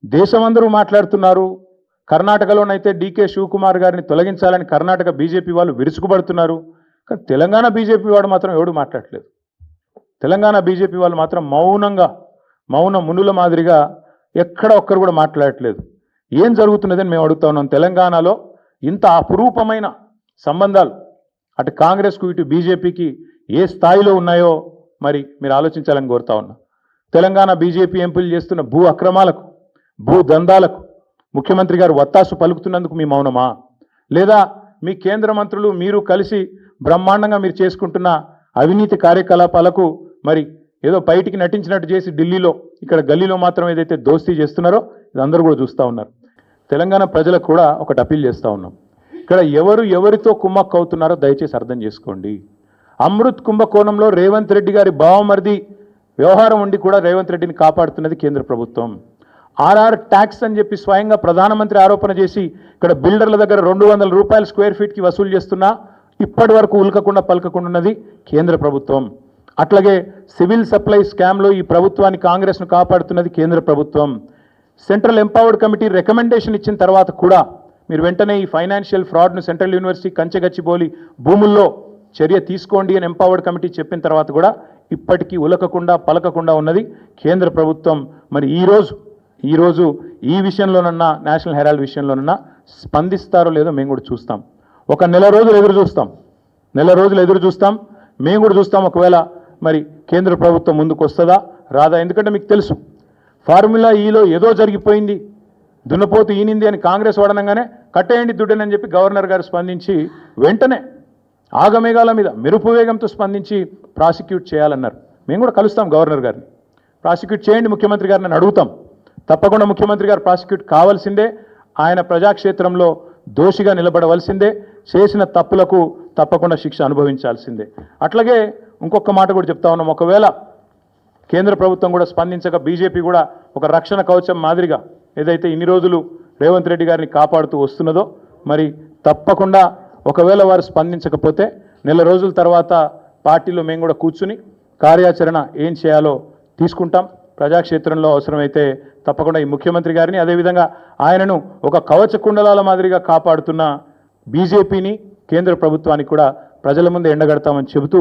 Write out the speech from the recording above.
దేశమందరూ మాట్లాడుతున్నారు. కర్ణాటకలోనైతే డీకే శివకుమార్ గారిని తొలగించాలని కర్ణాటక బీజేపీ వాళ్ళు విరుచుకుపడుతున్నారు. కానీ తెలంగాణ బీజేపీ వాడు మాత్రం ఎవడు మాట్లాడట్లేదు. తెలంగాణ బీజేపీ వాళ్ళు మాత్రం మౌనంగా మౌన మునుల మాదిరిగా ఎక్కడ ఒక్కరు కూడా మాట్లాడట్లేదు. ఏం జరుగుతున్నదని మేము అడుగుతా ఉన్నాం. తెలంగాణలో ఇంత అపురూపమైన సంబంధాలు అటు కాంగ్రెస్కు ఇటు బీజేపీకి ఏ స్థాయిలో ఉన్నాయో మరి మీరు ఆలోచించాలని కోరుతా ఉన్నా. తెలంగాణ బీజేపీ ఎంపీలు చేస్తున్న భూ అక్రమాలకు, భూ దందాలకు ముఖ్యమంత్రి గారు వత్తాసు పలుకుతున్నందుకు మీ మౌనమా? లేదా మీ కేంద్ర మంత్రులు మీరు కలిసి బ్రహ్మాండంగా మీరు చేసుకుంటున్న అవినీతి కార్యకలాపాలకు మరి ఏదో బయటికి నటించినట్టు చేసి ఢిల్లీలో ఇక్కడ గల్లీలో మాత్రం ఏదైతే దోస్తీ చేస్తున్నారో ఇది అందరూ కూడా చూస్తూ ఉన్నారు. తెలంగాణ ప్రజలకు కూడా ఒకటి అప్పీల్ చేస్తూ ఉన్నాం. ఇక్కడ ఎవరితో కుమ్మక్కు అవుతున్నారో దయచేసి అర్థం చేసుకోండి. అమృత్ కుంభకోణంలో రేవంత్ రెడ్డి గారి బావమరిది వ్యవహారం ఉండి కూడా రేవంత్ రెడ్డిని కాపాడుతున్నది కేంద్ర ప్రభుత్వం. ఆర్ఆర్ ట్యాక్స్ అని చెప్పి స్వయంగా ప్రధానమంత్రి ఆరోపణ చేసి ఇక్కడ బిల్డర్ల దగ్గర 200 రూపాయలు స్క్వేర్ ఫీట్కి వసూలు చేస్తున్నా ఇప్పటి వరకు ఉల్కకుండా పలకకుండా ఉన్నది కేంద్ర ప్రభుత్వం. అట్లాగే సివిల్ సప్లై స్కామ్లో ఈ ప్రభుత్వాన్ని కాంగ్రెస్ను కాపాడుతున్నది కేంద్ర ప్రభుత్వం. సెంట్రల్ ఎంపవర్డ్ కమిటీ రికమెండేషన్ ఇచ్చిన తర్వాత కూడా మీరు వెంటనే ఈ ఫైనాన్షియల్ ఫ్రాడ్ను సెంట్రల్ యూనివర్సిటీ కంచెగచ్చిబౌలి భూముల్లో చర్య తీసుకోండి అని ఎంపవర్డ్ కమిటీ చెప్పిన తర్వాత కూడా ఇప్పటికీ ఉలకకుండా పలకకుండా ఉన్నది కేంద్ర ప్రభుత్వం. మరి ఈరోజు ఈ విషయంలోనన్నా నేషనల్ హెరాల్డ్ విషయంలోనన్నా స్పందిస్తారో లేదో మేము కూడా చూస్తాం. ఒక నెల రోజులు ఎదురు చూస్తాం. మేము కూడా చూస్తాం ఒకవేళ మరి కేంద్ర ప్రభుత్వం ముందుకు వస్తుందా రాదా. ఎందుకంటే మీకు తెలుసు ఫార్ములా ఈలో ఏదో జరిగిపోయింది, దున్నపోతు ఈనింది అని కాంగ్రెస్ వాడనంగానే కట్టేయండి దుడ్డనని చెప్పి గవర్నర్ గారు స్పందించి వెంటనే ఆగమేఘాల మీద మెరుపు వేగంతో స్పందించి ప్రాసిక్యూట్ చేయాలన్నారు. మేము కూడా కలుస్తాం గవర్నర్ గారిని, ప్రాసిక్యూట్ చేయండి ముఖ్యమంత్రి గారిని అని అడుగుతాం. తప్పకుండా ముఖ్యమంత్రి గారు ప్రాసిక్యూట్ కావాల్సిందే. ఆయన ప్రజాక్షేత్రంలో దోషిగా నిలబడవలసిందే. చేసిన తప్పులకు తప్పకుండా శిక్ష అనుభవించాల్సిందే. అట్లాగే ఇంకొక మాట కూడా చెప్తా ఉన్నాం. ఒకవేళ కేంద్ర ప్రభుత్వం కూడా స్పందించక బీజేపీ కూడా ఒక రక్షణ కవచం మాదిరిగా ఏదైతే ఇన్ని రోజులు రేవంత్ రెడ్డి గారిని కాపాడుతూ వస్తున్నదో మరి తప్పకుండా ఒకవేళ వారు స్పందించకపోతే నెల రోజుల తర్వాత పార్టీలో మేము కూడా కూర్చుని కార్యాచరణ ఏం చేయాలో తీసుకుంటాం. ప్రజాక్షేత్రంలో అవసరమైతే తప్పకుండా ఈ ముఖ్యమంత్రి గారిని అదేవిధంగా ఆయనను ఒక కవచ కుండలాల మాదిరిగా కాపాడుతున్న బీజేపీని కేంద్ర ప్రభుత్వానికి కూడా ప్రజల ముందు ఎండగడతామని చెబుతూ